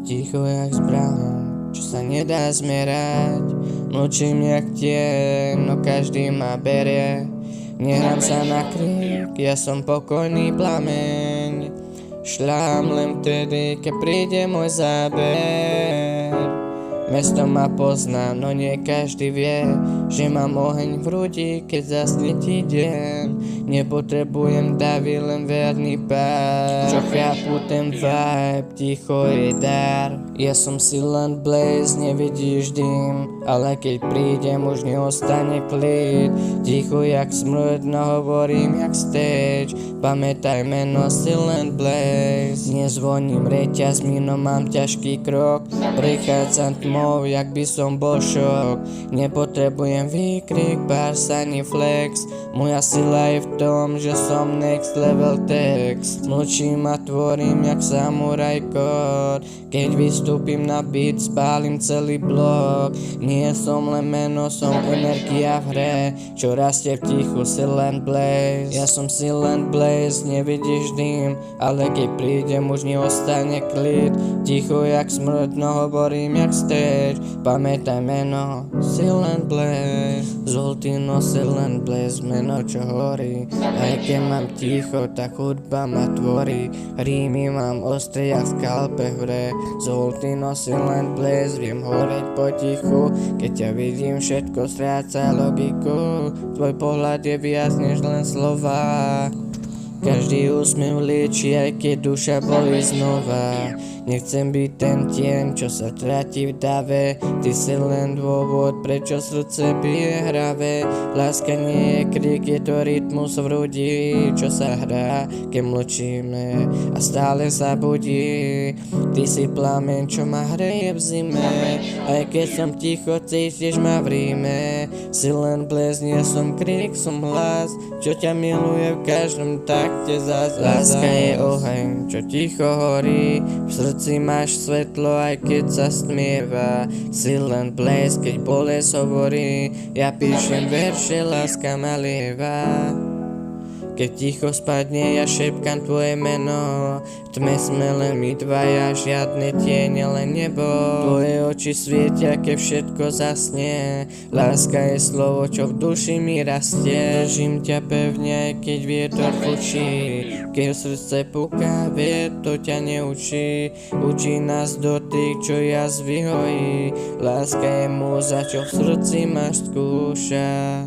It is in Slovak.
Ticho jak zbraň, čo sa nedá zmerať. Mlčím jak tieň, no každý ma berie. Nehrám sa na krík, ja som pokojný plameň. Šľám len vtedy, keď príde môj záber. Mesto ma pozná, no nie každý vie, že mám oheň v hrudi, keď zasnietí deň. Nepotrebujem davy, len verný pár, čo chápu ten vibe, ticho je dar. Ja som Silent Blaze, nevidíš dym, ale keď prídem, už neostane klid. Ticho jak smrť, no hovorím jak stage. Pamätaj meno Silent Blaze. Nezvoním reťazmi, no mám ťažký krok. Prechádzam tmou, jak by som bol šok. Nepotrebujem výkrik, bars ani flex. Moja sila je v tom, že som next level text. Mlčím a tvorím jak samuraj kód. Keď vystúpim na beat, spálim celý blok. Nie som len meno, som energia v hre, čo rastie v tichu. Silent Blaze. Ja som Silent Blaze, nevidíš dym, ale keď prídem, už neostane klid. Ticho jak smrť, no hovorím jak stage. Pamätaj meno Silent Blaze. Zoltino Silent Blaze, meno čo horí. Aj keď mám ticho, tak hudba ma tvorí. Rímy mám ostré jak skalpe v hre. Zoltino Silent Blaze, viem horeť potichu. Keď ťa vidím, všetko stráca logiku. Tvoj pohľad je viac než len slova. Každý úsmev lieči, aj keď duša bolí znova. Nechcem byť ten tieň, čo sa tratí v dave. Ty si len dôvod, prečo srdce bije hravé. Láska nie je krik, je to rytmus v hrudi, čo sa hrá, keď mlčíme a stále sa budí. Ty si plameň, čo ma hreje v zime, aj keď som ticho, cítiš ma v ríme. Silent Blaze, nie som krik, som hlas, čo ťa miluje v každom takte zás. Láska je oheň, čo ticho horí, v srdci máš svetlo, aj keď sa stmieva. Silent Blaze, keď bolesť hovorí, ja píšem verše, láska ma lieva. Keď ticho spadne, ja šepkám tvoje meno. V tme sme len my dvaja, žiadne tiene, len nebo. Tvoje oči svietia, keď všetko zasnie. Láska je slovo, čo v duši mi rastie. Držím ťa pevne, aj keď vietor fučí. Keď srdce puká, vie, to ťa neučí. Učí nás dotyk, čo jas vyhojí. Láska je múza, čo v srdci máš skúša.